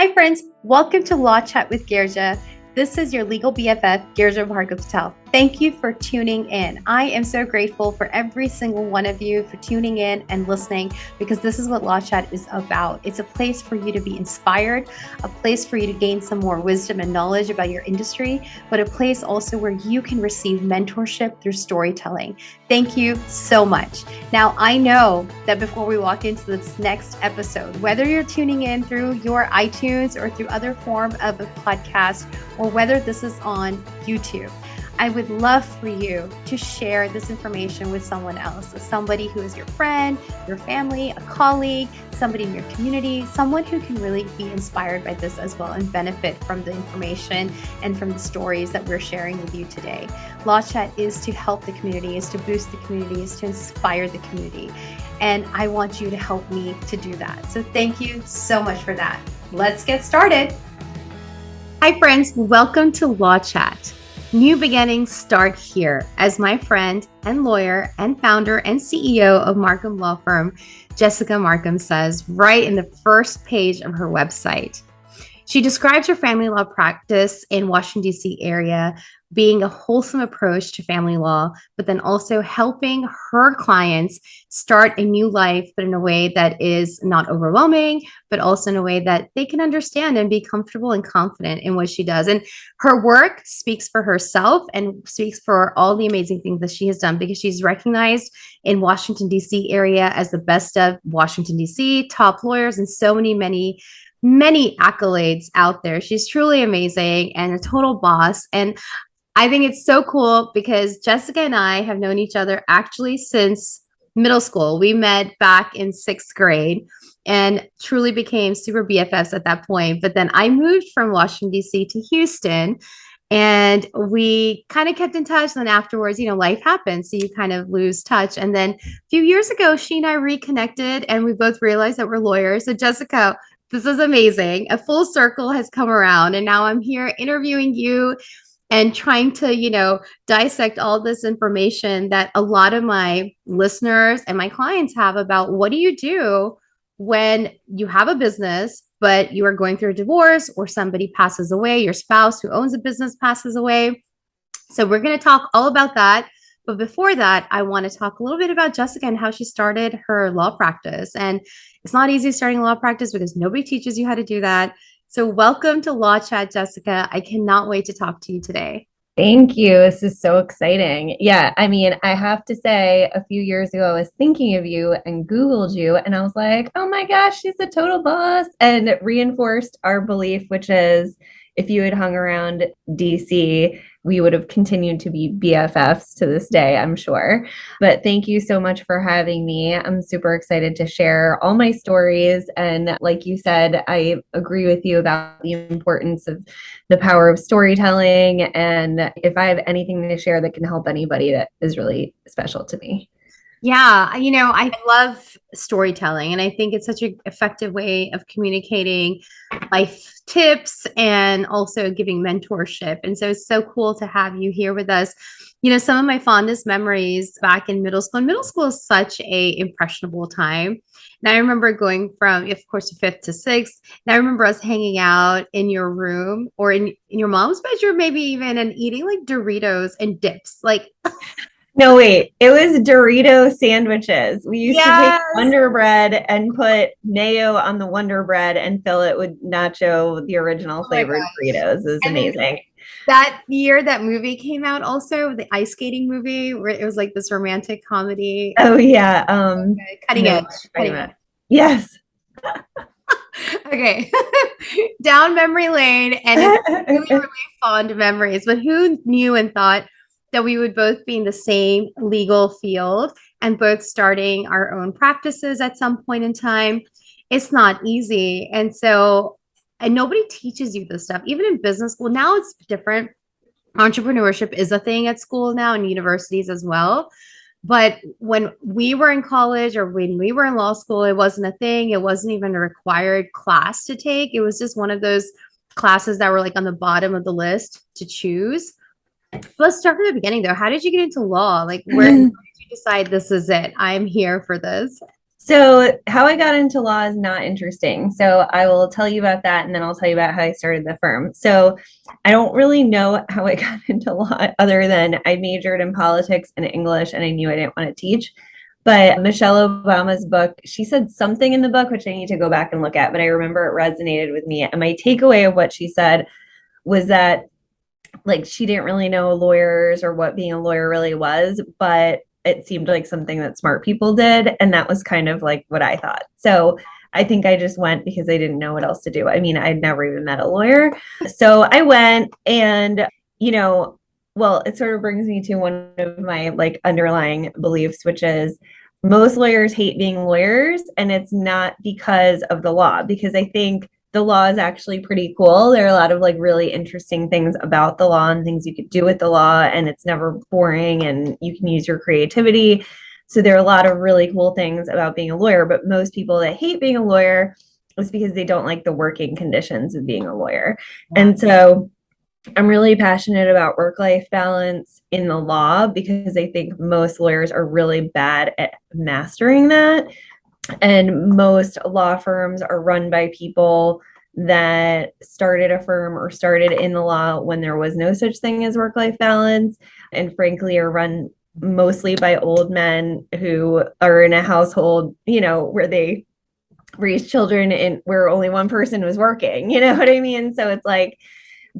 Hi, friends. Welcome to Law Chat with Girija. This is your legal BFF, Girija Patel. Thank you for tuning in. I am so grateful for every single one of you for tuning in and listening, because this is what Law Chat is about. It's a place for you to be inspired, a place for you to gain some more wisdom and knowledge about your industry, but a place also where you can receive mentorship through storytelling. Thank you so much. Now, I know that before we walk into this next episode, whether you're tuning in through your iTunes or through other form of a podcast, or whether this is on YouTube, I would love for you to share this information with someone else, somebody who is your friend, your family, a colleague, somebody in your community, someone who can really be inspired by this as well and benefit from the information and from the stories that we're sharing with you today. Law Chat is to help the community, is to boost the community, is to inspire the community. And I want you to help me to do that. So thank you so much for that. Let's get started. Hi, friends. Welcome to Law Chat. New beginnings start here, as my friend and lawyer and founder and CEO of Markham Law Firm, Jessica Markham, says right in the first page of her website. She describes her family law practice in Washington, D.C. area being a wholesome approach to family law, but then also helping her clients start a new life, but in a way that is not overwhelming, but also in a way that they can understand and be comfortable and confident in what she does. And her work speaks for herself and speaks for all the amazing things that she has done, because she's recognized in Washington, D.C. area as the best of Washington, D.C., top lawyers, and so many accolades out there. She's truly amazing and a total boss. And I think it's so cool because Jessica and I have known each other actually since middle school. We met back in 6th grade and truly became super BFFs at that point. But then I moved from Washington, D.C. to Houston, and we kind of kept in touch. And then afterwards, life happens. So you kind of lose touch. And then a few years ago, she and I reconnected and we both realized that we're lawyers. So Jessica, this is amazing. A full circle has come around. And now I'm here interviewing you and trying to, dissect all this information that a lot of my listeners and my clients have about what do you do when you have a business, but you are going through a divorce or somebody passes away, your spouse who owns a business passes away. So we're going to talk all about that. But before that, I want to talk a little bit about Jessica and how she started her law practice. And it's not easy starting a law practice because nobody teaches you how to do that. So welcome to Law Chat, Jessica. I cannot wait to talk to you today. Thank you. This is so exciting. Yeah, I have to say, a few years ago, I was thinking of you and Googled you, and I was like, oh my gosh, she's a total boss. And it reinforced our belief, which is if you had hung around DC, we would have continued to be BFFs to this day, I'm sure. But thank you so much for having me. I'm super excited to share all my stories. And like you said, I agree with you about the importance of the power of storytelling. And if I have anything to share that can help anybody, that is really special to me. Yeah, I love storytelling, and I think it's such an effective way of communicating life tips and also giving mentorship. And so it's so cool to have you here with us. Some of my fondest memories back in middle school. And middle school is such a impressionable time. And I remember going from, of course, 5th to 6th. And I remember us hanging out in your room or in your mom's bedroom, maybe even, and eating like Doritos and dips. Like, no, wait, it was Dorito sandwiches. We used to take yes. Wonder Bread and put mayo on the Wonder Bread and fill it with nacho, the original flavored Doritos. It was amazing. That year that movie came out also, the ice skating movie, where it was like this romantic comedy. Oh yeah. Cutting Edge. Cutting Edge. Yes. Okay. Down memory lane, and really, really fond memories. But who knew and thought that we would both be in the same legal field and both starting our own practices at some point in time? It's not easy. And nobody teaches you this stuff, even in business school. Now it's different. Entrepreneurship is a thing at school now and universities as well. But when we were in college or when we were in law school, it wasn't a thing. It wasn't even a required class to take. It was just one of those classes that were like on the bottom of the list to choose. Let's start from the beginning, though. How did you get into law? Like, where did you decide this is it? I'm here for this? So, how I got into law is not interesting. So, I will tell you about that and then I'll tell you about how I started the firm. So, I don't really know how I got into law other than I majored in politics and English and I knew I didn't want to teach. But Michelle Obama's book, she said something in the book, which I need to go back and look at, but I remember it resonated with me. And my takeaway of what she said was that like she didn't really know lawyers or what being a lawyer really was, but it seemed like something that smart people did. And that was kind of like what I thought. So I think I just went because I didn't know what else to do. I mean, I'd never even met a lawyer. So I went and, you know, well, it sort of brings me to one of my like underlying beliefs, which is most lawyers hate being lawyers. And it's not because of the law, because I think the law is actually pretty cool. There are a lot of like really interesting things about the law and things you could do with the law, and it's never boring and you can use your creativity. So there are a lot of really cool things about being a lawyer, but most people that hate being a lawyer is because they don't like the working conditions of being a lawyer. Yeah. And so I'm really passionate about work-life balance in the law because I think most lawyers are really bad at mastering that. And most law firms are run by people that started a firm or started in the law when there was no such thing as work life balance, and frankly, are run mostly by old men who are in a household, you know, where they raise children and where only one person was working. You know what I mean? So it's like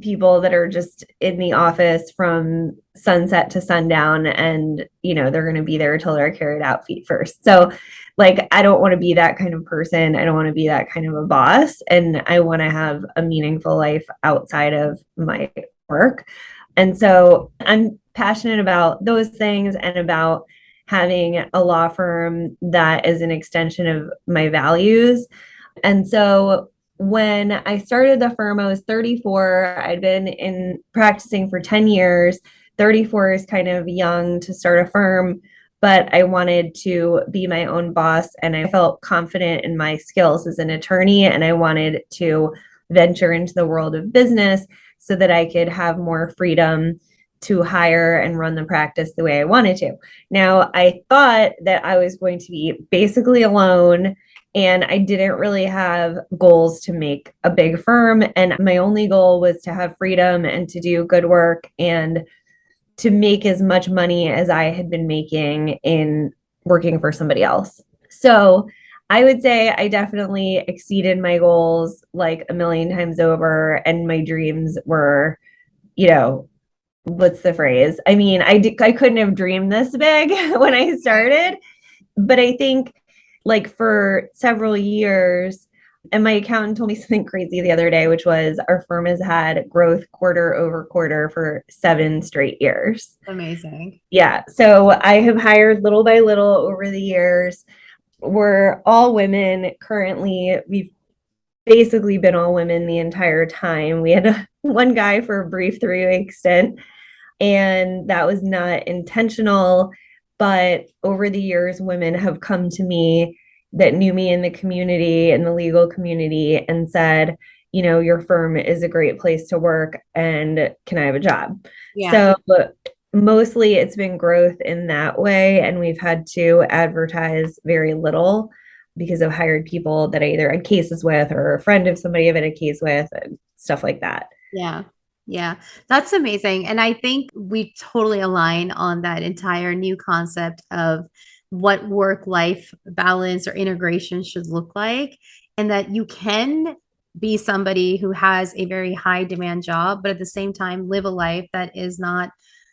people that are just in the office from sunset to sundown and you know they're going to be there till they're carried out feet first. So like I don't want to be that kind of person. I don't want to be that kind of a boss, and I want to have a meaningful life outside of my work. And so I'm passionate about those things and about having a law firm that is an extension of my values. And so when I started the firm, I was 34. I'd been in practicing for 10 years. 34 is kind of young to start a firm, but I wanted to be my own boss and I felt confident in my skills as an attorney and I wanted to venture into the world of business so that I could have more freedom to hire and run the practice the way I wanted to. Now, I thought that I was going to be basically alone and I didn't really have goals to make a big firm. And my only goal was to have freedom and to do good work and to make as much money as I had been making in working for somebody else. So I would say I definitely exceeded my goals like a million times over. And my dreams were, you know, what's the phrase? I mean, I couldn't have dreamed this big when I started, but I think like for several years, and my accountant told me something crazy the other day, which was our firm has had growth quarter over quarter for 7 straight years. Amazing. Yeah. So I have hired little by little over the years. We're all women currently. We've basically been all women the entire time. We had one guy for a brief 3 week stint, and that was not intentional. But over the years, women have come to me that knew me in the community, in the legal community, and said, you know, your firm is a great place to work and can I have a job? Yeah. So mostly it's been growth in that way. And we've had to advertise very little because I've hired people that I either had cases with or a friend of somebody I've had a case with and stuff like that. Yeah. Yeah. That's amazing. And I think we totally align on that entire new concept of what work life balance or integration should look like. And that you can be somebody who has a very high demand job, but at the same time, live a life that is not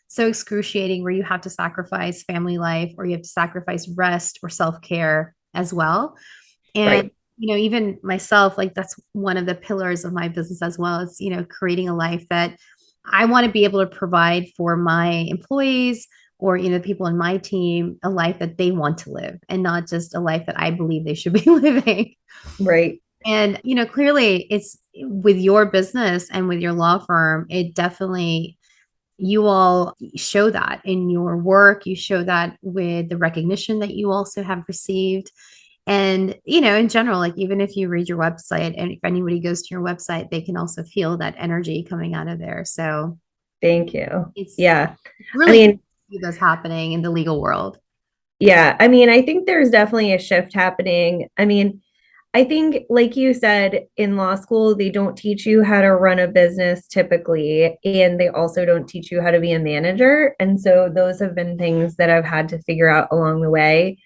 so excruciating where you have to sacrifice family life or you have to sacrifice rest or self care as well. And Right. even myself, like that's one of the pillars of my business as well. It's, creating a life that I want to be able to provide for my employees or, people in my team, a life that they want to live and not just a life that I believe they should be living. Right. And, clearly it's with your business and with your law firm, it definitely, you all show that in your work. You show that with the recognition that you also have received. And, in general, like even if you read your website and if anybody goes to your website, they can also feel that energy coming out of there. So Thank you. it's Yeah. I really cool mean, to see this happening in the legal world. Yeah, I mean, I think there's definitely a shift happening. I mean, I think, like you said, in law school, they don't teach you how to run a business typically, and they also don't teach you how to be a manager. And so those have been things that I've had to figure out along the way.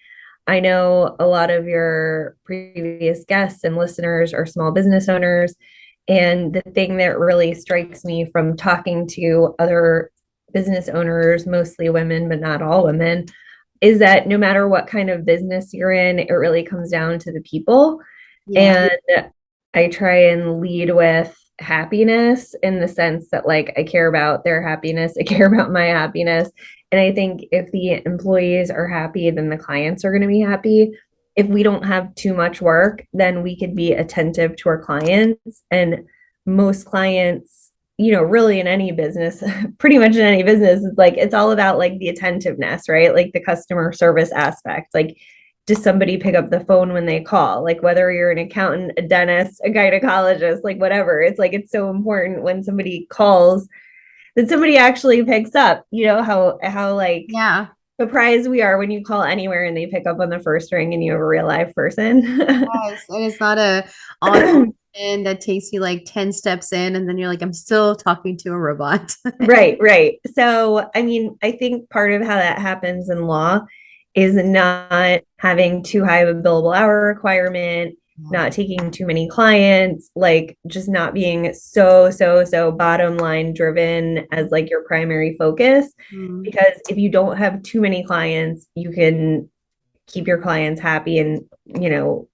I know a lot of your previous guests and listeners are small business owners. And the thing that really strikes me from talking to other business owners, mostly women, but not all women, is that no matter what kind of business you're in, it really comes down to the people. Yeah. And I try and lead with happiness in the sense that, like, I care about their happiness, I care about my happiness. And I think if the employees are happy, then the clients are going to be happy. If we don't have too much work, then we could be attentive to our clients. And most clients, really in any business, pretty much in any business, it's like it's all about like the attentiveness, right? Like the customer service aspect. Like, does somebody pick up the phone when they call? Like, whether you're an accountant, a dentist, a gynecologist, like whatever. It's like it's so important when somebody calls that somebody actually picks up. You know how like Yeah. surprised we are when you call anywhere and they pick up on the first ring and you have a real live person. Yes. And it's not a automation that takes you like 10 steps in and then you're like, I'm still talking to a robot. Right, right. So, I mean, I think part of how that happens in law is not having too high of a billable hour requirement, not taking too many clients, like just not being so bottom line driven as like your primary focus. Mm. Because if you don't have too many clients, you can keep your clients happy and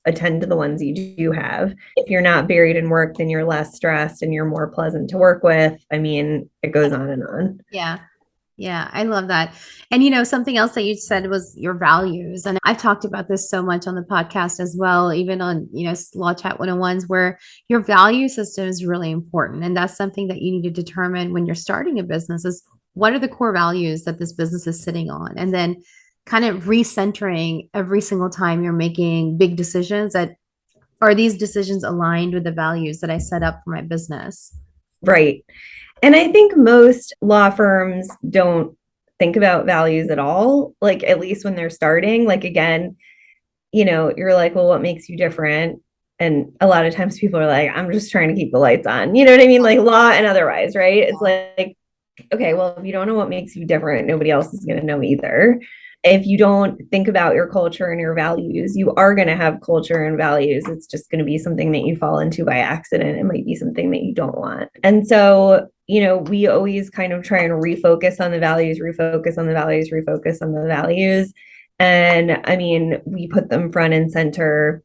attend to the ones you do have. If you're not buried in work, then you're less stressed and you're more pleasant to work with. I mean, it goes on and on. Yeah. Yeah, I love that. And something else that you said was your values. And I've talked about this so much on the podcast as well, even on, Law Chat 101s, where your value system is really important. And that's something that you need to determine when you're starting a business is what are the core values that this business is sitting on? And then kind of recentering every single time you're making big decisions that are these decisions aligned with the values that I set up for my business? Right. And I think most law firms don't think about values at all, like at least when they're starting. Like, again, you're like, well, what makes you different? And a lot of times people are like, I'm just trying to keep the lights on. You know what I mean? Like law and otherwise, right? It's like, okay, well, if you don't know what makes you different, nobody else is going to know either. If you don't think about your culture and your values, you are going to have culture and values. It's just going to be something that you fall into by accident. It might be something that you don't want. And so, we always kind of try and refocus on the values, refocus on the values, refocus on the values. And I mean, we put them front and center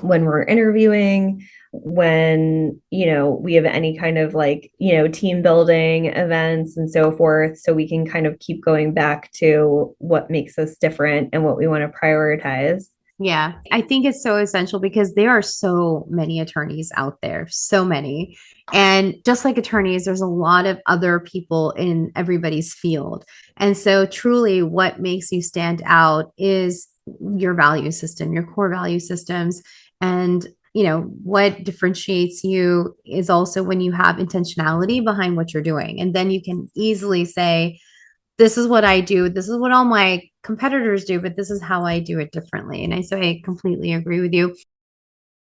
when we're interviewing, when we have any kind of like team building events and so forth, so we can kind of keep going back to what makes us different and what we want to prioritize. Yeah, I think it's so essential because there are so many attorneys out there, so many. And just like attorneys, there's a lot of other people in everybody's field. And so, truly, what makes you stand out is your value system, your core value systems. And, what differentiates you is also when you have intentionality behind what you're doing. And then you can easily say, this is what I do. This is what all my competitors do, but this is how I do it differently. And I completely agree with you.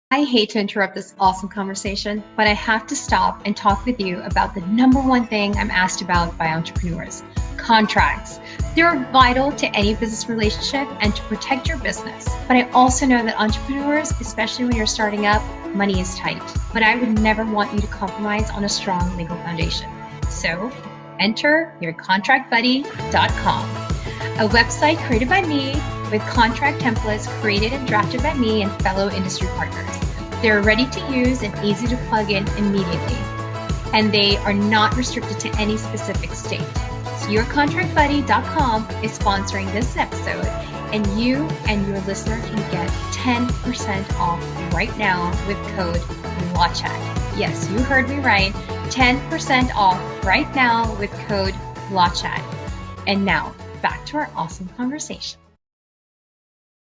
I hate to interrupt this awesome conversation, but I have to stop and talk with you about the number one thing I'm asked about by entrepreneurs: contracts. They're vital to any business relationship and to protect your business. But I also know that entrepreneurs, especially when you're starting up, money is tight. But I would never want you to compromise on a strong legal foundation. So enter yourcontractbuddy.com, a website created by me with contract templates created and drafted by me and fellow industry partners. They're ready to use and easy to plug in immediately. And they are not restricted to any specific state. So yourcontractbuddy.com is sponsoring this episode, and you and your listener can get 10% off right now with code LAWCHAT. Yes, you heard me right. 10% off right now with code LAWCHAT. And now, back to our awesome conversation.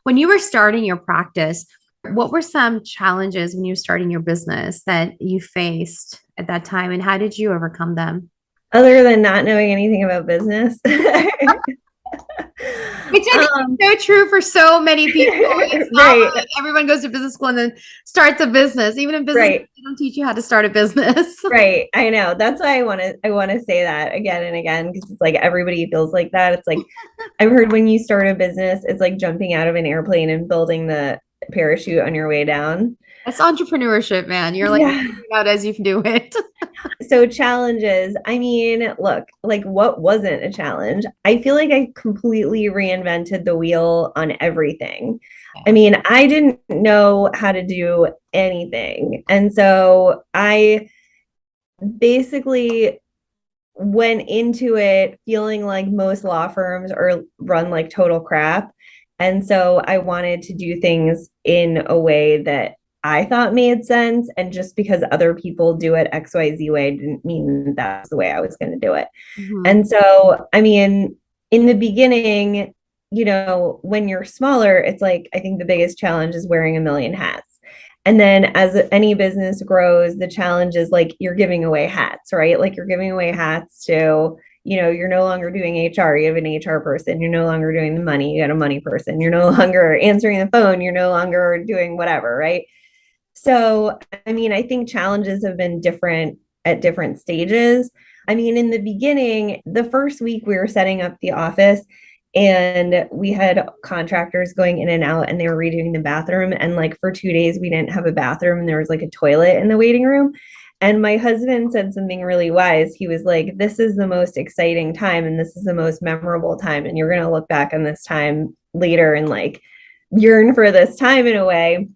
When you were starting your practice, what were some challenges when you were starting your business that you faced at that time, and how did you overcome them? Other than not knowing anything about business. Which is so true for so many people. It's not Right. like everyone goes to business school and then starts a business. Even in business, Right. they don't teach you how to start a business. Right. I know. That's why I want to say that again and again, because it's like everybody feels like that. It's like I've heard when you start a business, it's like jumping out of an airplane and building the parachute on your way down. That's entrepreneurship, man. You're like Yeah. figuring it out as you do it. So challenges, I mean, look, like what wasn't a challenge? I feel like I completely reinvented the wheel on everything. I mean, I didn't know how to do anything. And so I basically went into it feeling like most law firms are run like total crap. And so I wanted to do things in a way that I thought made sense. And just because other people do it XYZ way didn't mean that's the way I was going to do it. Mhm. And so, I mean, in the beginning, when you're smaller, it's like, I think the biggest challenge is wearing a million hats. And then as any business grows, the challenge is like you're giving away hats, right? Like you're giving away hats to, you're no longer doing HR, you have an HR person, you're no longer doing the money, you got a money person, you're no longer answering the phone, you're no longer doing whatever, right? So, I mean, I think challenges have been different at different stages. I mean, in the beginning, the first week we were setting up the office and we had contractors going in and out and they were redoing the bathroom. And like for 2 days, we didn't have a bathroom and there was like a toilet in the waiting room. And my husband said something really wise. He was like, this is the most exciting time and this is the most memorable time. And you're going to look back on this time later and like yearn for this time in a way.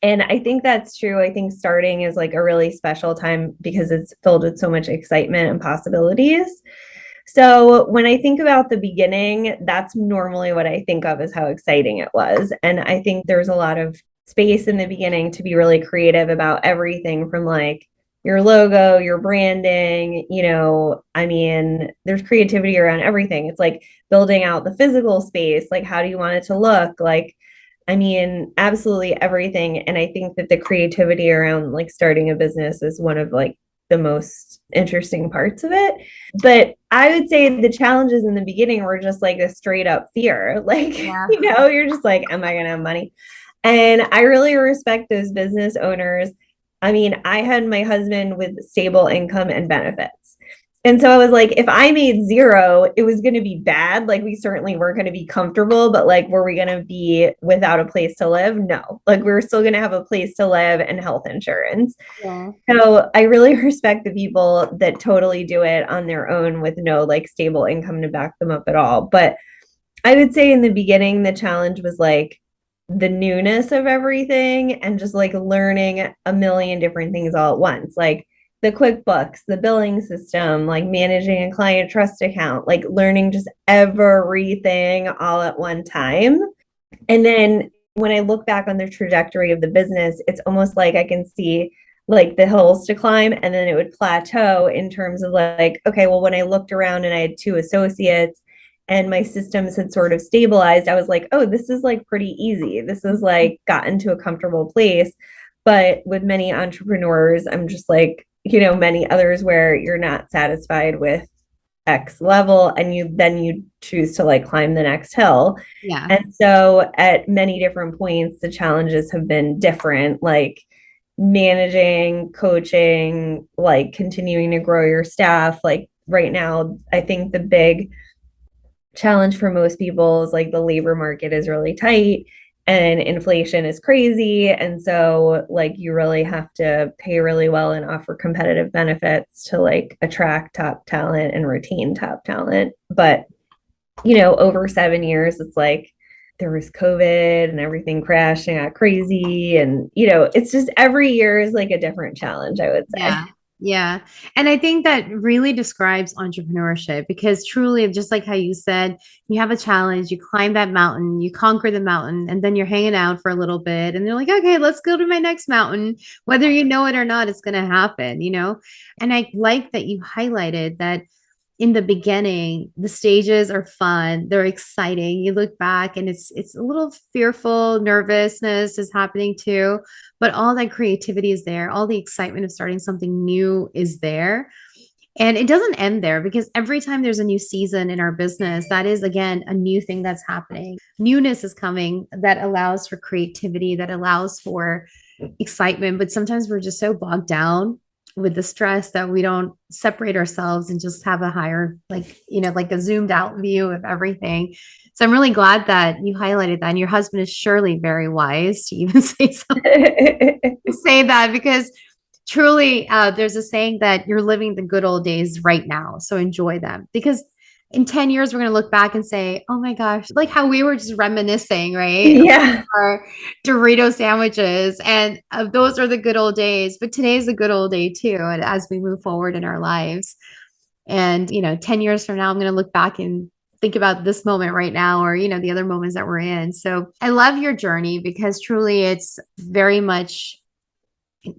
And I think that's true. I think starting is like a really special time because it's filled with so much excitement and possibilities. So when I think about the beginning, that's normally what I think of as how exciting it was. And I think there's a lot of space in the beginning to be really creative about everything from like your logo, your branding, I mean, there's creativity around everything. It's like building out the physical space, like how do you want it to look? Like, I mean, absolutely everything. And I think that the creativity around like starting a business is one of like the most interesting parts of it. But I would say the challenges in the beginning were just like a straight up fear. Like, you're just like, am I going to have money? And I really respect those business owners. I mean, I had my husband with stable income and benefits. And so I was like, if I made zero, it was going to be bad. Like, we certainly weren't going to be comfortable, but like, were we going to be without a place to live? No. Like, we were still going to have a place to live and health insurance. Yeah. So I really respect the people that totally do it on their own with no like stable income to back them up at all. But I would say in the beginning, the challenge was like the newness of everything and just like learning a million different things all at once. Like, the QuickBooks, the billing system, like managing a client trust account, like learning just everything all at one time. And then when I look back on the trajectory of the business, it's almost like I can see like the hills to climb and then it would plateau in terms of like, okay, well, when I looked around and I had 2 associates and my systems had sort of stabilized, I was like, oh, this is like pretty easy. This is like gotten to a comfortable place. But with many entrepreneurs, I'm just like, many others where you're not satisfied with X level and you choose to like climb the next hill. Yeah. And so at many different points, the challenges have been different, like managing, coaching, like continuing to grow your staff. Like right now, I think the big challenge for most people is like the labor market is really tight and inflation is crazy. And so like you really have to pay really well and offer competitive benefits to like attract top talent and retain top talent. But, over 7 years, it's like there was COVID and everything crashed and got crazy. And, it's just every year is like a different challenge, I would say. Yeah. Yeah. And I think that really describes entrepreneurship because truly, just like how you said, you have a challenge, you climb that mountain, you conquer the mountain, and then you're hanging out for a little bit. And they're like, okay, let's go to my next mountain. Whether you know it or not, it's going to happen, And I like that you highlighted that in the beginning, the stages are fun, they're exciting. You look back and it's a little fearful, nervousness is happening too, but all that creativity is there, all the excitement of starting something new is there. And it doesn't end there because every time there's a new season in our business, that is again a new thing that's happening. Newness is coming that allows for creativity, that allows for excitement. But sometimes we're just so bogged down with the stress that we don't separate ourselves and just have a higher, like, like a zoomed out view of everything. So I'm really glad that you highlighted that. And your husband is surely very wise to even say something, say that, because truly, there's a saying that you're living the good old days right now. So enjoy them, because in 10 years, we're going to look back and say, oh my gosh, like how we were just reminiscing, right? Yeah. Our Dorito sandwiches. And those are the good old days. But today's a good old day too. And as we move forward in our lives. And, 10 years from now, I'm going to look back and think about this moment right now, or, the other moments that we're in. So I love your journey because truly it's very much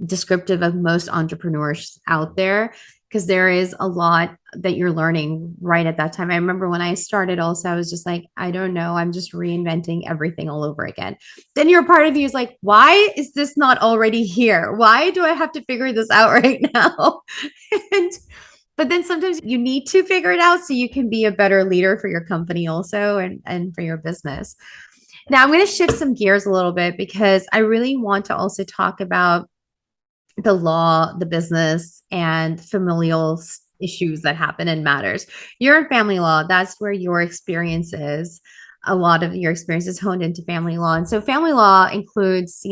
descriptive of most entrepreneurs out there, because there is a lot that you're learning right at that time. I remember when I started also, I was just like, I don't know, I'm just reinventing everything all over again. Then your part of you is like, why is this not already here? Why do I have to figure this out right now? and but then sometimes you need to figure it out so you can be a better leader for your company also, and for your business. Now I'm going to shift some gears a little bit because I really want to also talk about the law, the business, and familial issues that happen and matters. You're in family law. That's where your experience is. A lot of your experience is honed into family law. And so family law includes,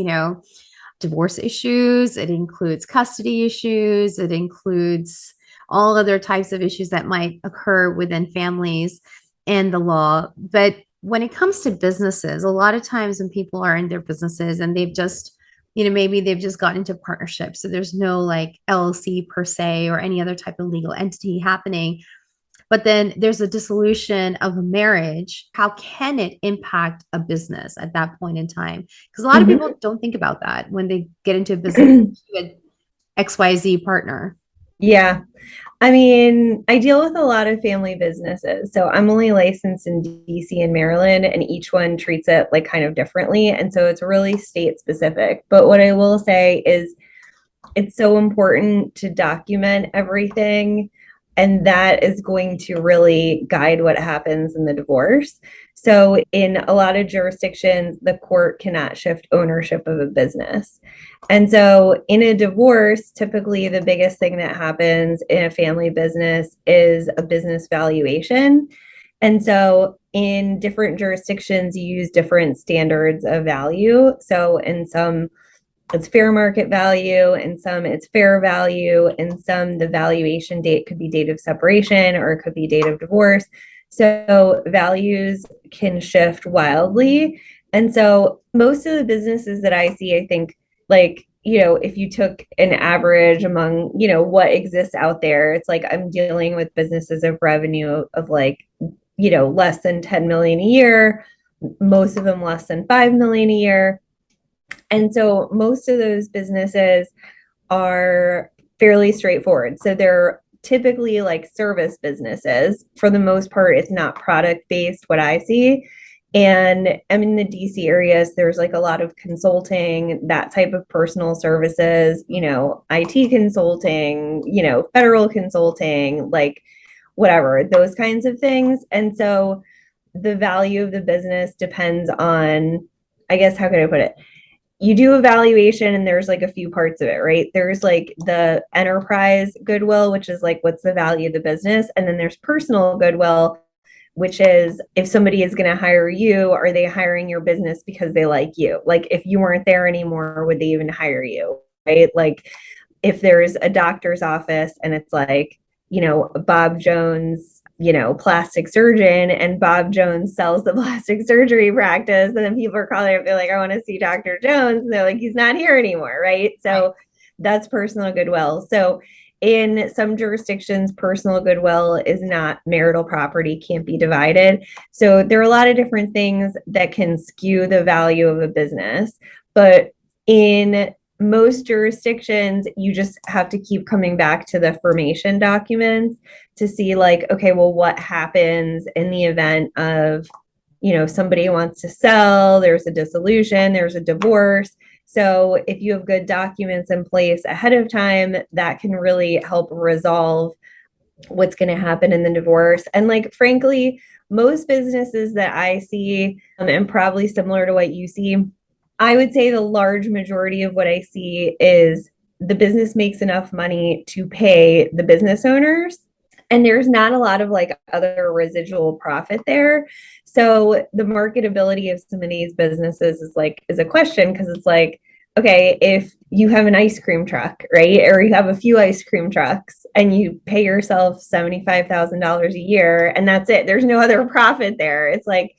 divorce issues. It includes custody issues. It includes all other types of issues that might occur within families and the law. But when it comes to businesses, a lot of times when people are in their businesses and they've just maybe they've just gotten into partnership. So there's no like LLC per se or any other type of legal entity happening. But then there's a dissolution of a marriage. How can it impact a business at that point in time? Because a lot of people don't think about that when they get into a business with XYZ partner. Yeah. I mean, I deal with a lot of family businesses. So I'm only licensed in DC and Maryland, and each one treats it like kind of differently. And so it's really state specific. But what I will say is it's so important to document everything. And that is going to really guide what happens in the divorce. So in a lot of jurisdictions, the court cannot shift ownership of a business. And so in a divorce, typically the biggest thing that happens in a family business is a business valuation. And so in different jurisdictions, you use different standards of value. So in some, it's fair market value, and some it's fair value, and some the valuation date could be date of separation or it could be date of divorce. So values can shift wildly. And so most of the businesses that I see, I think, like, if you took an average among, what exists out there, it's like I'm dealing with businesses of revenue of like, less than 10 million a year, most of them less than 5 million a year. And so most of those businesses are fairly straightforward. So they're typically like service businesses. For the most part, it's not product based, what I see. And I'm in the DC areas, there's like a lot of consulting, that type of personal services, IT consulting, federal consulting, like whatever, those kinds of things. And so the value of the business depends on, I guess, how can I put it? You do evaluation and there's like a few parts of it, right? There's like the enterprise goodwill, which is like, what's the value of the business? And then there's personal goodwill, which is if somebody is going to hire you, are they hiring your business because they like you? Like if you weren't there anymore, would they even hire you? Right? Like if there's a doctor's office and it's like, Bob Jones, plastic surgeon, and Bob Jones sells the plastic surgery practice, and then people are calling up, they're like, I want to see Dr. Jones, and they're like, he's not here anymore, right? So that's personal goodwill. So in some jurisdictions, personal goodwill is not marital property, can't be divided. So there are a lot of different things that can skew the value of a business. But in most jurisdictions, you just have to keep coming back to the formation documents to see like, okay, well, what happens in the event of, somebody wants to sell, there's a dissolution, there's a divorce. So if you have good documents in place ahead of time, that can really help resolve what's going to happen in the divorce. And like, frankly, most businesses that I see, and probably similar to what you see, I would say the large majority of what I see is the business makes enough money to pay the business owners. And there's not a lot of like other residual profit there. So the marketability of some of these businesses is a question, because it's like, okay, if you have an ice cream truck, right? Or you have a few ice cream trucks and you pay yourself $75,000 a year and that's it. There's no other profit there. It's like,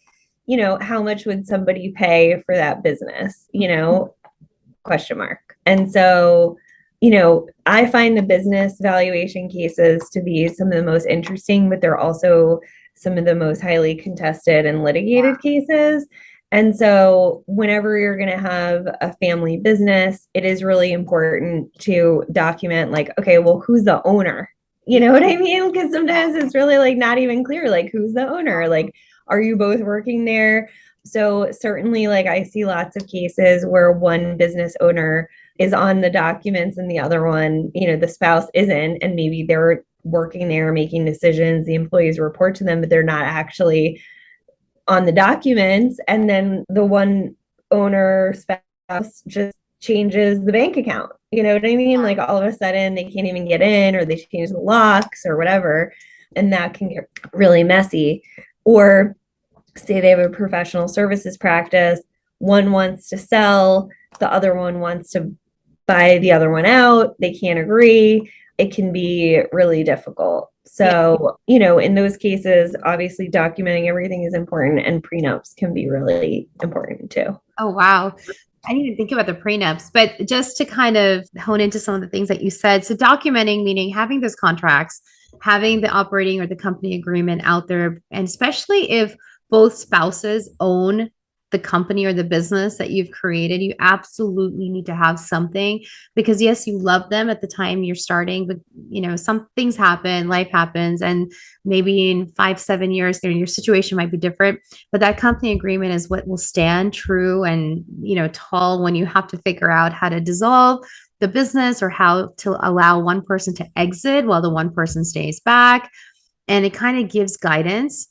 how much would somebody pay for that business? Question mark. And so, I find the business valuation cases to be some of the most interesting, but they're also some of the most highly contested and litigated cases. And so whenever you're going to have a family business, it is really important to document like, okay, well, who's the owner? You know what I mean? Because sometimes it's really like not even clear, like who's the owner? Like, are you both working there? So certainly like I see lots of cases where one business owner is on the documents and the other one, the spouse isn't, and maybe they're working there making decisions, the employees report to them, but they're not actually on the documents. And then the one owner spouse just changes the bank account. You know what I mean? Like all of a sudden they can't even get in, or they change the locks or whatever. And that can get really messy. Or say they have a professional services practice, one wants to sell, the other one wants to buy the other one out, they can't agree. It can be really difficult. So, in those cases, obviously documenting everything is important, and prenups can be really important too. Oh, wow. I didn't even think about the prenups, but just to kind of hone into some of the things that you said. So documenting, meaning having those contracts, having the operating or the company agreement out there, and especially if both spouses own the company or the business that you've created, you absolutely need to have something, because yes, you love them at the time you're starting, but some things happen, life happens, and maybe in 5-7 years your situation might be different, but that company agreement is what will stand true and tall when you have to figure out how to dissolve the business or how to allow one person to exit while the one person stays back. And it kind of gives guidance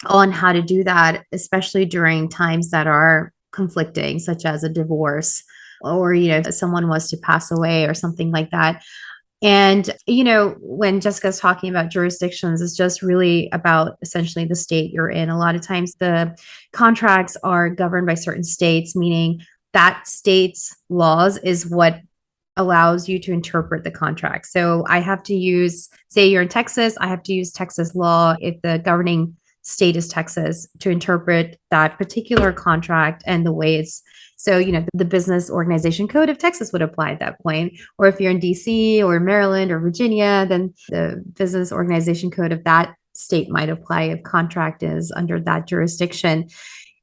on how to do that, especially during times that are conflicting, such as a divorce, or someone was to pass away or something like that. And when Jessica's talking about jurisdictions, it's just really about essentially the state you're in. A lot of times the contracts are governed by certain states, meaning that state's laws is what allows you to interpret the contract. So I have to use, say you're in Texas, I have to use Texas law if the governing state is Texas to interpret that particular contract and the way it's. So, the business organization code of Texas would apply at that point. Or if you're in DC or Maryland or Virginia, then the business organization code of that state might apply if contract is under that jurisdiction.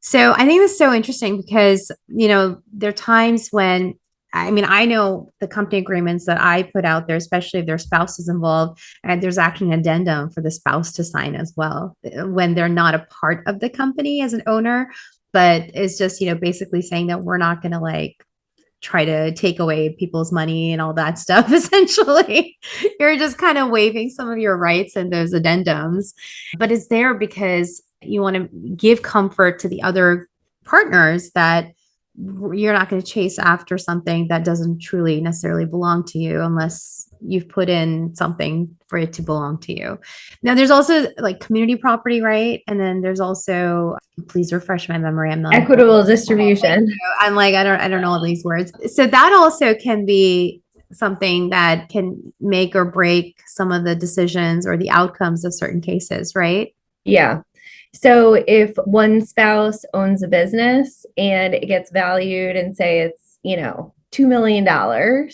So I think that's so interesting because, there are times when, I know the company agreements that I put out there, especially if their spouse is involved, and there's actually an addendum for the spouse to sign as well when they're not a part of the company as an owner. But it's just, basically saying that we're not going to like try to take away people's money and all that stuff. Essentially, you're just kind of waiving some of your rights and those addendums. But it's there because you want to give comfort to the other partners that you're not going to chase after something that doesn't truly necessarily belong to you unless you've put in something for it to belong to you. Now, there's also like community property, right? And then there's also, please refresh my memory. I'm not equitable distribution. I'm like, I don't know all these words. So that also can be something that can make or break some of the decisions or the outcomes of certain cases, right? Yeah. So if one spouse owns a business and it gets valued and say it's, $2 million,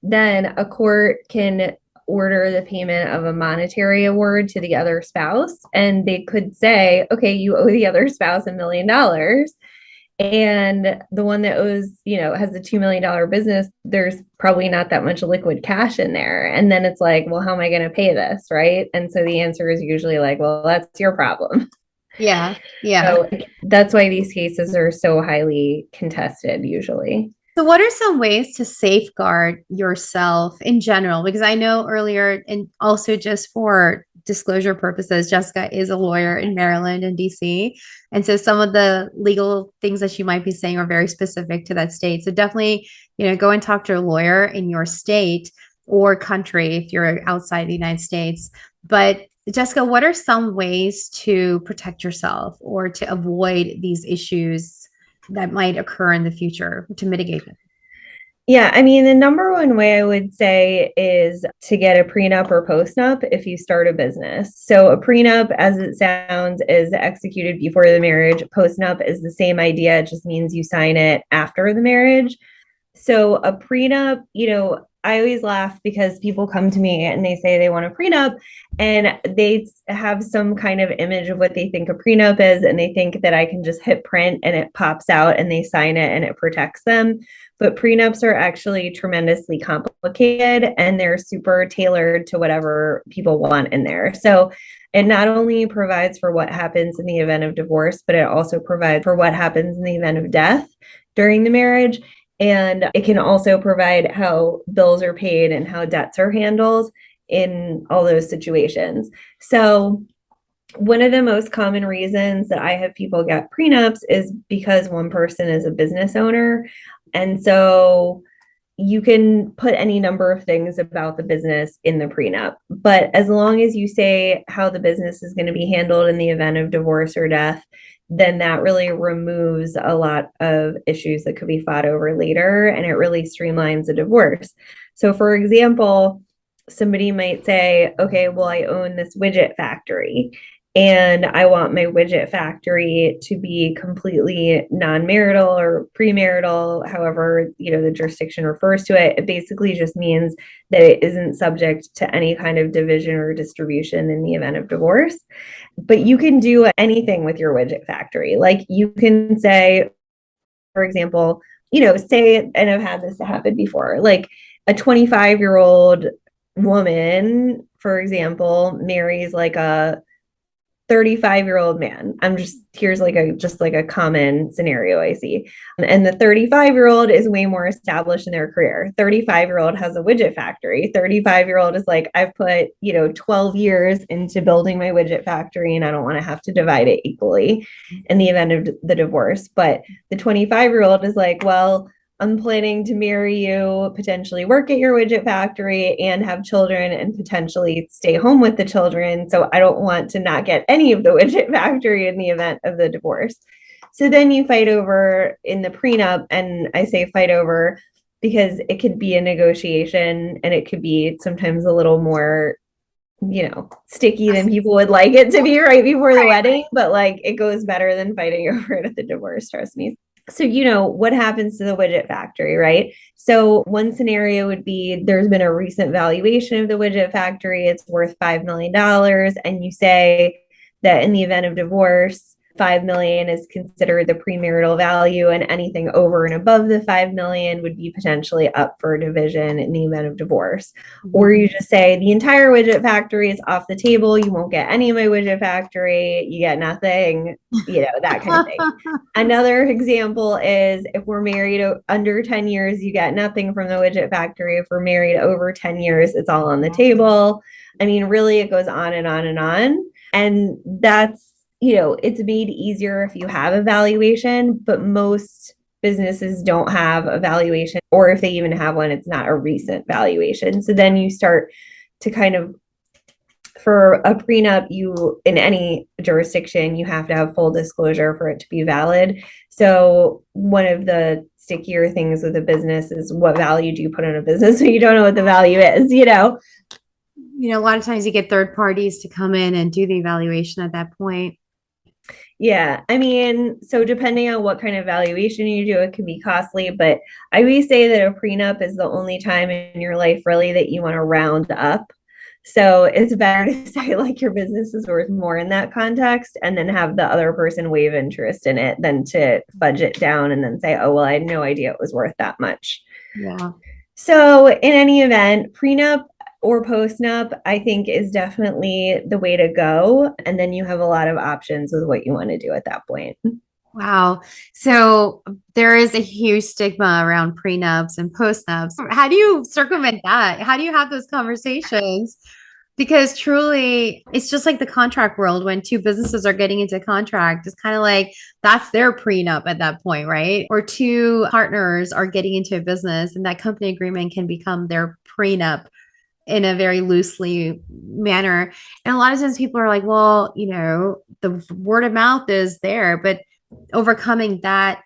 then a court can order the payment of a monetary award to the other spouse. And they could say, okay, you owe the other spouse $1 million. And the one that owes, has the $2 million business, there's probably not that much liquid cash in there. And then it's like, well, how am I going to pay this? Right. And so the answer is usually like, well, that's your problem. Yeah. Yeah. So that's why these cases are so highly contested usually. So, what are some ways to safeguard yourself in general? Because I know earlier, and also just for disclosure purposes, Jessica is a lawyer in Maryland and DC. And so some of the legal things that she might be saying are very specific to that state. So, definitely, go and talk to a lawyer in your state or country if you're outside the United States. But Jessica, what are some ways to protect yourself or to avoid these issues that might occur in the future to mitigate them? Yeah, I mean, the number one way I would say is to get a prenup or postnup if you start a business. So, a prenup, as it sounds, is executed before the marriage. Postnup is the same idea, it just means you sign it after the marriage. So, a prenup, I always laugh because people come to me and they say they want a prenup and they have some kind of image of what they think a prenup is. And they think that I can just hit print and it pops out and they sign it and it protects them. But prenups are actually tremendously complicated and they're super tailored to whatever people want in there. So it not only provides for what happens in the event of divorce, but it also provides for what happens in the event of death during the marriage. And it can also provide how bills are paid and how debts are handled in all those situations. So one of the most common reasons that I have people get prenups is because one person is a business owner. And so you can put any number of things about the business in the prenup. But as long as you say how the business is going to be handled in the event of divorce or death, then that really removes a lot of issues that could be fought over later, and it really streamlines a divorce. So, for example, somebody might say, okay, well, I own this widget factory and I want my widget factory to be completely non-marital or premarital, however, the jurisdiction refers to it. It basically just means that it isn't subject to any kind of division or distribution in the event of divorce. But you can do anything with your widget factory. Like you can say, for example, say, and I've had this happen before, like a 25-year-old woman, for example, marries like a 35-year-old man. Here's like a common scenario I see. And the 35-year-old is way more established in their career. 35-year-old has a widget factory. 35-year-old is like, I've put, 12 years into building my widget factory and I don't want to have to divide it equally in the event of the divorce. But the 25-year-old is like, well, I'm planning to marry you, potentially work at your widget factory and have children and potentially stay home with the children. So I don't want to not get any of the widget factory in the event of the divorce. So then you fight over in the prenup, and I say fight over because it could be a negotiation and it could be sometimes a little more sticky than people would like it to be right before the wedding, but like it goes better than fighting over it at the divorce, trust me. So, what happens to the widget factory, right? So one scenario would be there's been a recent valuation of the widget factory. It's worth $5 million. And you say that in the event of divorce, 5 million is considered the premarital value, and anything over and above the 5 million would be potentially up for division in the event of divorce. Mm-hmm. Or you just say the entire widget factory is off the table. You won't get any of my widget factory. You get nothing, that kind of thing. Another example is if we're married under 10 years, you get nothing from the widget factory. If we're married over 10 years, it's all on the table. I mean, really, it goes on and on and on. And that's, it's made easier if you have a valuation, but most businesses don't have a valuation, or if they even have one, it's not a recent valuation. So then you start to kind of, for a prenup, in any jurisdiction, you have to have full disclosure for it to be valid. So one of the stickier things with a business is what value do you put on a business when you don't know what the value is, a lot of times you get third parties to come in and do the evaluation at that point. Yeah, I mean, so depending on what kind of valuation you do, it can be costly, but I always say that a prenup is the only time in your life really that you want to round up. So it's better to say like your business is worth more in that context and then have the other person waive interest in it than to fudge it down and then say, oh, well, I had no idea it was worth that much. Yeah. So in any event, prenup or postnup, I think, is definitely the way to go. And then you have a lot of options with what you want to do at that point. Wow. So there is a huge stigma around prenups and postnups. How do you circumvent that? How do you have those conversations? Because truly, it's just like the contract world when two businesses are getting into contract. It's kind of like that's their prenup at that point, right? Or two partners are getting into a business and that company agreement can become their prenup in a very loosely manner. And a lot of times people are like, well, the word of mouth is there, but overcoming that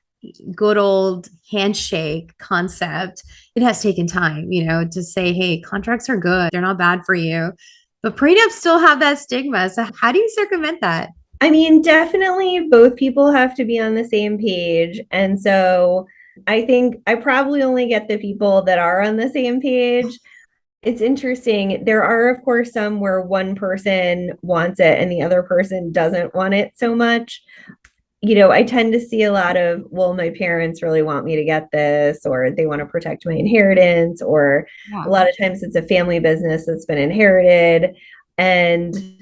good old handshake concept, it has taken time, to say, hey, contracts are good. They're not bad for you. But prenups still have that stigma. So how do you circumvent that? I mean, definitely both people have to be on the same page. And so I think I probably only get the people that are on the same page. It's interesting. There are, of course, some where one person wants it and the other person doesn't want it so much. I tend to see a lot of, well, my parents really want me to get this, or they want to protect my inheritance, or a Yeah. lot of times it's a family business that's been inherited. And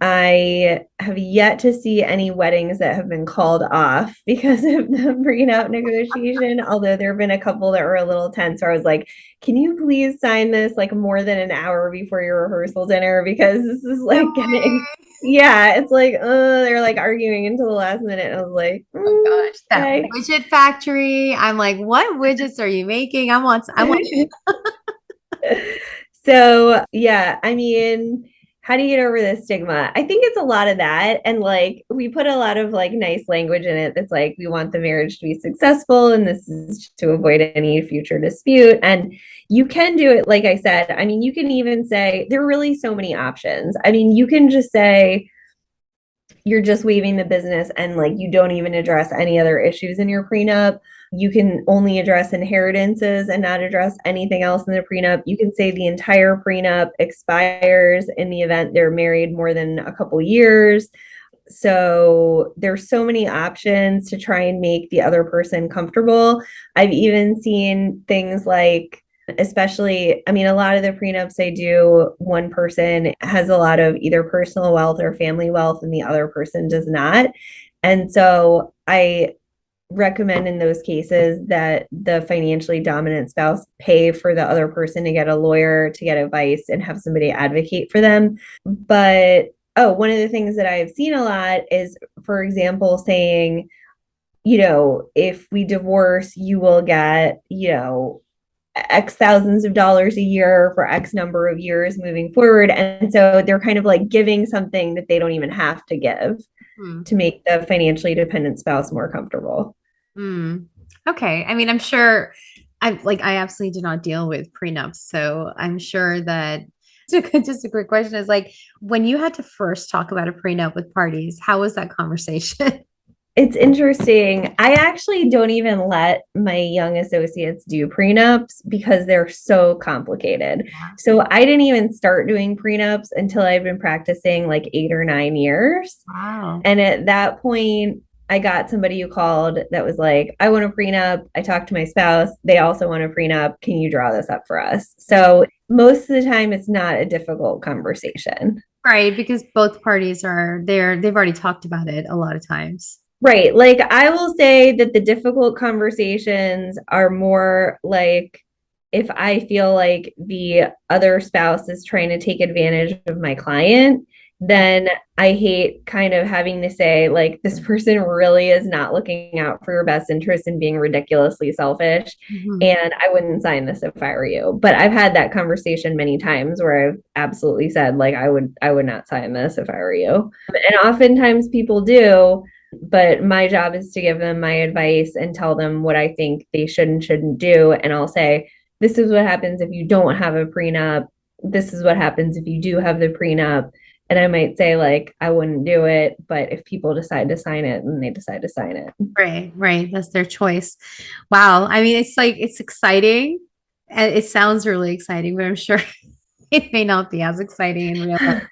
I have yet to see any weddings that have been called off because of the prenup negotiation. Although there have been a couple that were a little tense where I was like, can you please sign this like more than an hour before your rehearsal dinner? Because this is No like getting, way. yeah, it's like, they're like arguing until the last minute. I was like, Oh gosh, that okay. widget factory. I'm like, what widgets are you making? I want So, yeah, I mean, how do you get over this stigma? I think it's a lot of that. And like, we put a lot of like nice language in it that's like, we want the marriage to be successful and this is to avoid any future dispute. And you can do it, like I said. I mean, you can even say there are really so many options. I mean, you can just say, you're just waiving the business and like you don't even address any other issues in your prenup. You can only address inheritances and not address anything else in the prenup. You can say the entire prenup expires in the event they're married more than a couple years. So there's so many options to try and make the other person comfortable. I've even seen things like, especially, I mean, a lot of the prenups I do, one person has a lot of either personal wealth or family wealth and the other person does not. And so I recommend in those cases that the financially dominant spouse pay for the other person to get a lawyer, to get advice, and have somebody advocate for them. But one of the things that I've seen a lot is, for example, saying, if we divorce, you will get, X thousands of dollars a year for X number of years moving forward. And so they're kind of like giving something that they don't even have to give Hmm. to make the financially dependent spouse more comfortable. Hmm. Okay. I mean, I'm sure I absolutely do not deal with prenups. So I'm sure that just a quick question is like when you had to first talk about a prenup with parties, how was that conversation? It's interesting. I actually don't even let my young associates do prenups because they're so complicated. So I didn't even start doing prenups until I've been practicing like 8 or 9 years. Wow. And at that point, I got somebody who called that was like, I want a prenup. I talked to my spouse. They also want a prenup. Can you draw this up for us? So most of the time, it's not a difficult conversation. Right, because both parties are there, they've already talked about it a lot of times. Right. Like I will say that the difficult conversations are more like if I feel like the other spouse is trying to take advantage of my client, then I hate kind of having to say, like, this person really is not looking out for your best interest and being ridiculously selfish. Mhm. And I wouldn't sign this if I were you. But I've had that conversation many times where I've absolutely said, like, I would not sign this if I were you. And oftentimes people do, but my job is to give them my advice and tell them what I think they should and shouldn't do. And I'll say, this is what happens if you don't have a prenup. This is what happens if you do have the prenup. And I might say, like, I wouldn't do it, but if people decide to sign it, then they decide to sign it. Right, right. That's their choice. Wow. I mean, it's like it's exciting. And it sounds really exciting, but I'm sure it may not be as exciting in real life.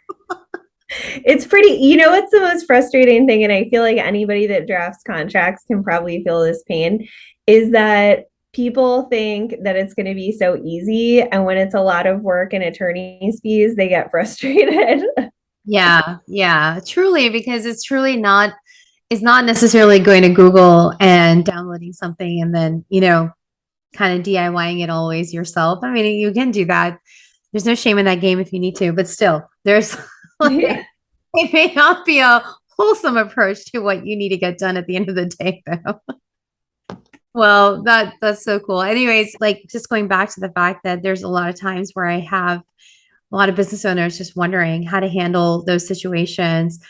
It's pretty, what's the most frustrating thing? And I feel like anybody that drafts contracts can probably feel this pain is that people think that it's going to be so easy. And when it's a lot of work and attorney's fees, they get frustrated. Yeah, yeah, truly, because it's truly not. It's not necessarily going to Google and downloading something and then, kind of DIYing it always yourself. I mean, you can do that. There's no shame in that game if you need to, but still, there's Yeah. like, it may not be a wholesome approach to what you need to get done at the end of the day, though. Well, that's so cool. Anyways, like just going back to the fact that there's a lot of times where I have a lot of business owners just wondering how to handle those situations.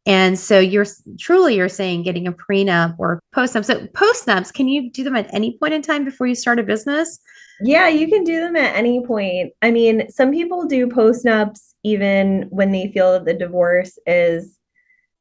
And so you're saying getting a prenup or postnup. So postnups, can you do them at any point in time before you start a business? Yeah, you can do them at any point. I mean, some people do postnups even when they feel that the divorce is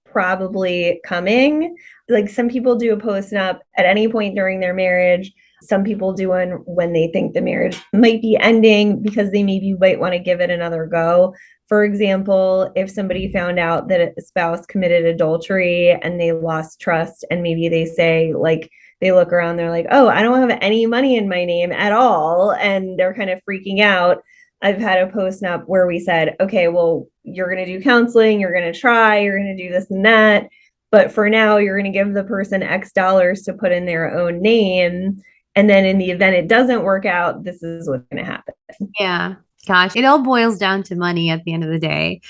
probably coming. Like some people do a postnup at any point during their marriage. Some people do one when they think the marriage might be ending because they maybe might want to give it another go. For example, if somebody found out that a spouse committed adultery and they lost trust, and maybe they say, like, they look around, they're like, oh, I don't have any money in my name at all. And they're kind of freaking out. I've had a postnup where we said, okay, well, you're going to do counseling, you're going to try, you're going to do this and that. But for now, you're going to give the person X dollars to put in their own name. And then in the event it doesn't work out, this is what's going to happen. Yeah. Gosh, it all boils down to money at the end of the day,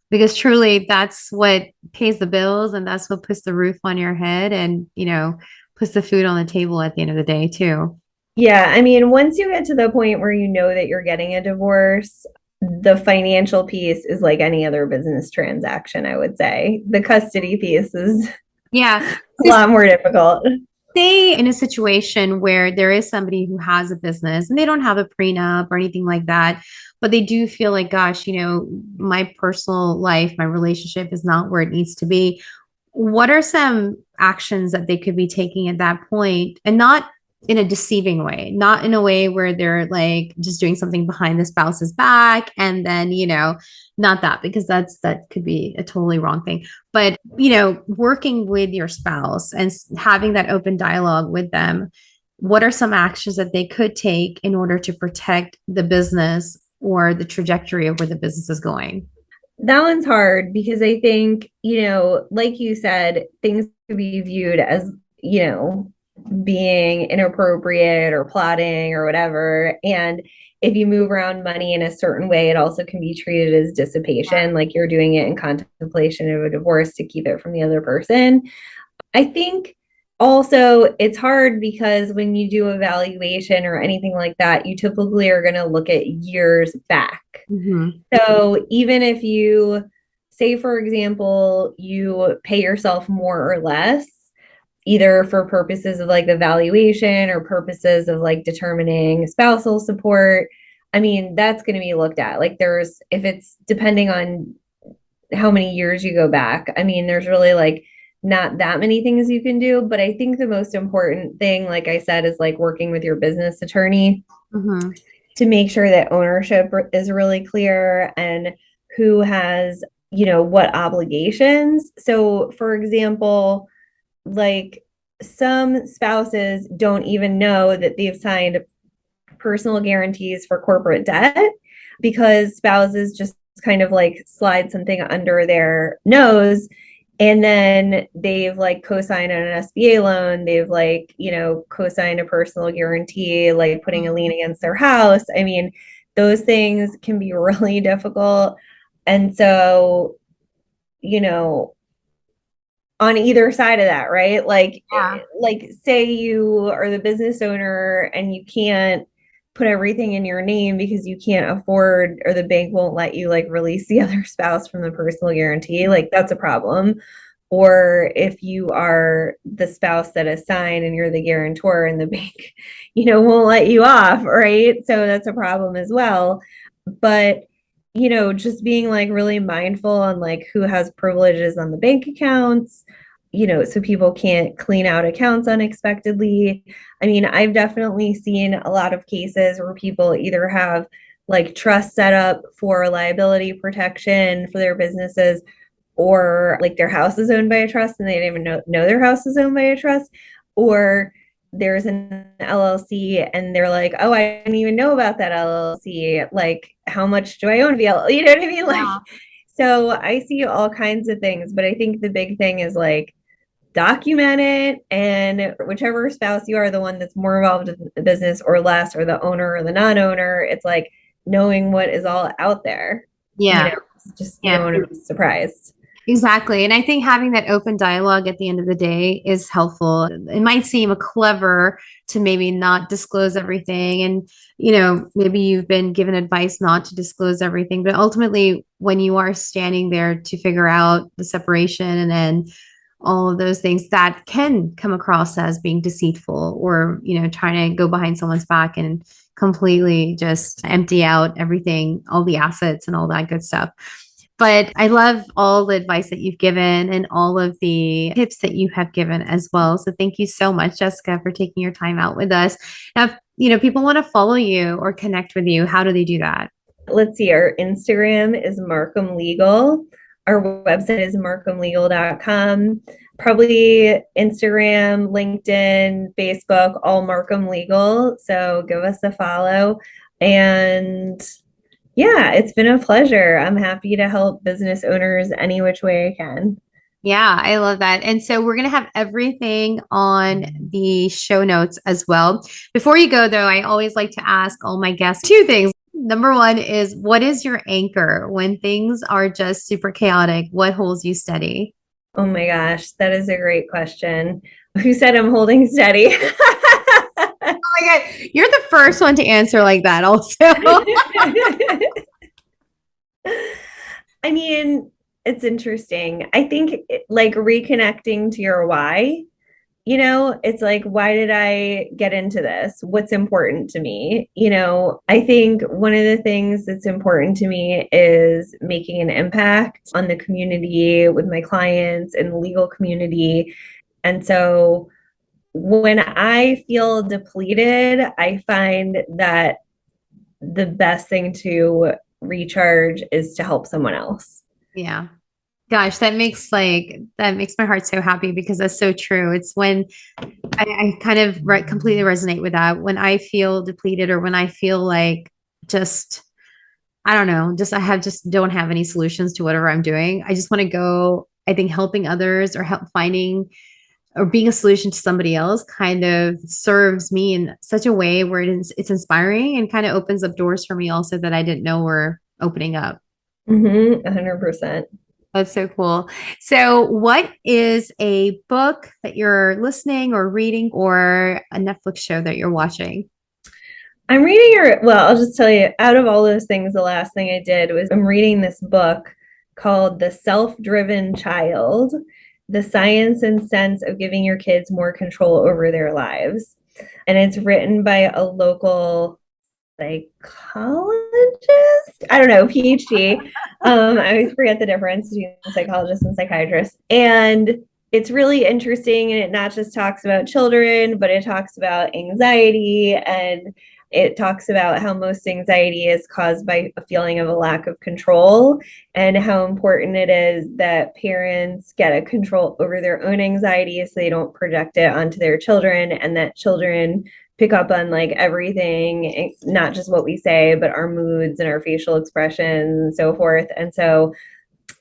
because truly that's what pays the bills and that's what puts the roof on your head and, puts the food on the table at the end of the day, too. Yeah, I mean, once you get to the point where you know that you're getting a divorce, the financial piece is like any other business transaction, I would say. The custody piece is Yeah. a lot more difficult. Say in a situation where there is somebody who has a business and they don't have a prenup or anything like that, but they do feel like, gosh, my personal life, my relationship is not where it needs to be. What are some actions that they could be taking at that point, and not in a deceiving way, not in a way where they're like just doing something behind the spouse's back and then, not that, because that could be a totally wrong thing, but working with your spouse and having that open dialogue with them, what are some actions that they could take in order to protect the business or the trajectory of where the business is going? That one's hard because I think, like you said, things could be viewed as, being inappropriate or plotting or whatever. And if you move around money in a certain way, it also can be treated as dissipation, like you're doing it in contemplation of a divorce to keep it from the other person. I think also it's hard because when you do evaluation or anything like that, you typically are going to look at years back. Mm-hmm. So even if you say, for example, you pay yourself more or less, either for purposes of like the valuation or purposes of like determining spousal support, I mean, that's going to be looked at. Like if it's depending on how many years you go back, I mean, there's really like not that many things you can do. But I think the most important thing, like I said, is like working with your business attorney Mm-hmm. to make sure that ownership is really clear and who has, what obligations. So, for example, like some spouses don't even know that they've signed personal guarantees for corporate debt because spouses just kind of like slide something under their nose, and then they've like co-signed on an SBA loan, they've like, co-signed a personal guarantee, like putting a lien against their house. I mean, those things can be really difficult. And so, you know, on either side of that, right? Yeah. Like say you are the business owner and you can't put everything in your name because you can't afford, or the bank won't let you like release the other spouse from the personal guarantee, like that's a problem. Or if you are the spouse that is signed and you're the guarantor and the bank, won't let you off, right? So that's a problem as well. But just being like really mindful on like who has privileges on the bank accounts, so people can't clean out accounts unexpectedly. I mean, I've definitely seen a lot of cases where people either have like trust set up for liability protection for their businesses, or like their house is owned by a trust and they didn't even know their house is owned by a trust, or there's an LLC and they're like, oh, I didn't even know about that LLC. Like, how much do I own the LLC? You know what I mean? Like, Yeah. so I see all kinds of things, but I think the big thing is like document it, and whichever spouse you are, the one that's more involved in the business or less, or the owner or the non-owner, it's like knowing what is all out there, Yeah. just you Yeah. don't want to be surprised. Exactly. And I think having that open dialogue at the end of the day is helpful. It might seem clever to maybe not disclose everything. And, maybe you've been given advice not to disclose everything. But ultimately, when you are standing there to figure out the separation and then all of those things, that can come across as being deceitful or, trying to go behind someone's back and completely just empty out everything, all the assets and all that good stuff. But I love all the advice that you've given and all of the tips that you have given as well. So thank you so much, Jessica, for taking your time out with us. Now, if people want to follow you or connect with you, how do they do that? Let's see, our Instagram is Markham Legal. Our website is markhamlegal.com. Probably Instagram, LinkedIn, Facebook, all Markham Legal. So give us a follow. And yeah, it's been a pleasure. I'm happy to help business owners any which way I can. Yeah, I love that. And so we're going to have everything on the show notes as well. Before you go, though, I always like to ask all my guests two things. Number one is, what is your anchor when things are just super chaotic? What holds you steady? Oh my gosh, that is a great question. Who said I'm holding steady? Oh my God, you're the first one to answer like that, also. I mean, it's interesting. I think like reconnecting to your why, it's like, why did I get into this? What's important to me? I think one of the things that's important to me is making an impact on the community with my clients and the legal community. And so when I feel depleted, I find that the best thing to recharge is to help someone else. Yeah. Gosh, that makes my heart so happy because that's so true. It's when I kind of completely resonate with that. When I feel depleted or when I feel like just, I don't know, just don't have any solutions to whatever I'm doing. I just want to go, I think helping others or help finding or being a solution to somebody else kind of serves me in such a way where it's inspiring and kind of opens up doors for me also that I didn't know were opening up. 100%. That's so cool. So, what is a book that you're listening or reading or a Netflix show that you're watching? I'm reading I'll just tell you, out of all those things, the last thing I did was I'm reading this book called The Self-Driven Child: The Science and Sense of Giving Your Kids More Control Over Their Lives. And it's written by a local psychologist. I don't know, PhD. I always forget the difference between psychologist and psychiatrist. And it's really interesting. And it not just talks about children, but it talks about anxiety, and it talks about how most anxiety is caused by a feeling of a lack of control, and how important it is that parents get a control over their own anxiety so they don't project it onto their children, and that children pick up on like everything, not just what we say, but our moods and our facial expressions and so forth. And so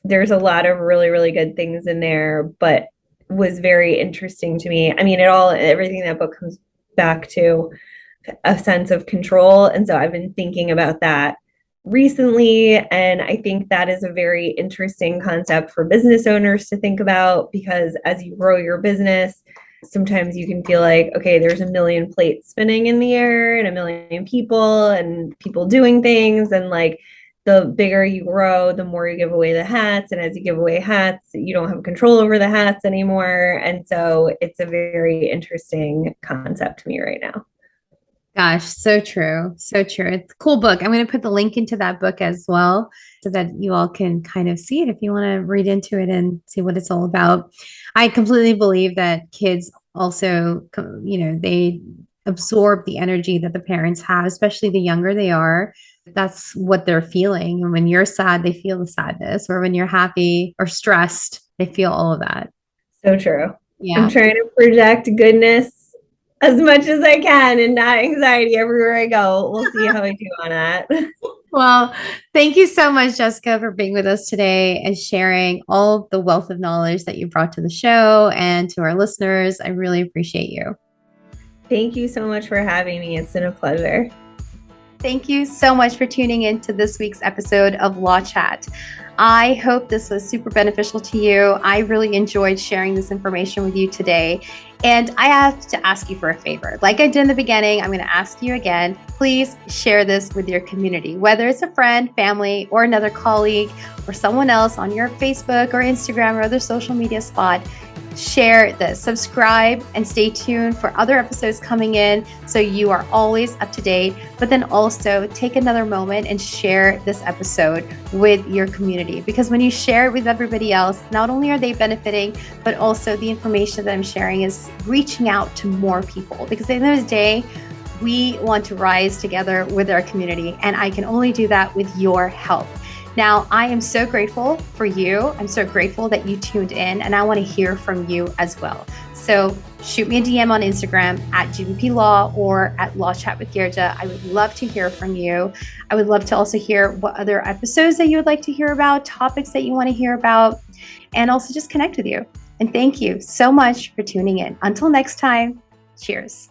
there's a lot of really, really good things in there, but was very interesting to me. I mean, everything in that book comes back to a sense of control. And so I've been thinking about that recently. And I think that is a very interesting concept for business owners to think about, because as you grow your business, sometimes you can feel like, okay, there's a million plates spinning in the air and a million people and people doing things. And like the bigger you grow, the more you give away the hats. And as you give away hats, you don't have control over the hats anymore. And so it's a very interesting concept to me right now. Gosh, so true. So true. It's a cool book. I'm going to put the link into that book as well so that you all can kind of see it if you want to read into it and see what it's all about. I completely believe that kids also, they absorb the energy that the parents have, especially the younger they are. That's what they're feeling. And when you're sad, they feel the sadness, or when you're happy or stressed, they feel all of that. So true. Yeah. I'm trying to project goodness as much as I can and not anxiety everywhere I go. We'll see how I do on that. Well, thank you so much, Jessica, for being with us today and sharing all the wealth of knowledge that you brought to the show and to our listeners. I really appreciate you. Thank you so much for having me. It's been a pleasure. Thank you so much for tuning in to this week's episode of Law Chat. I hope this was super beneficial to you. I really enjoyed sharing this information with you today. And I have to ask you for a favor. Like I did in the beginning, I'm going to ask you again, please share this with your community, whether it's a friend, family, or another colleague, or someone else on your Facebook or Instagram or other social media spot. Share this, subscribe, and stay tuned for other episodes coming in so you are always up to date. But then also take another moment and share this episode with your community, because when you share it with everybody else, not only are they benefiting, but also the information that I'm sharing is reaching out to more people, because at the end of the day, we want to rise together with our community, and I can only do that with your help. Now, I am so grateful for you. I'm so grateful that you tuned in, and I want to hear from you as well. So shoot me a DM on Instagram at GVP Law or at Law Chat with Girija. I would love to hear from you. I would love to also hear what other episodes that you would like to hear about, topics that you want to hear about, and also just connect with you. And thank you so much for tuning in. Until next time, cheers.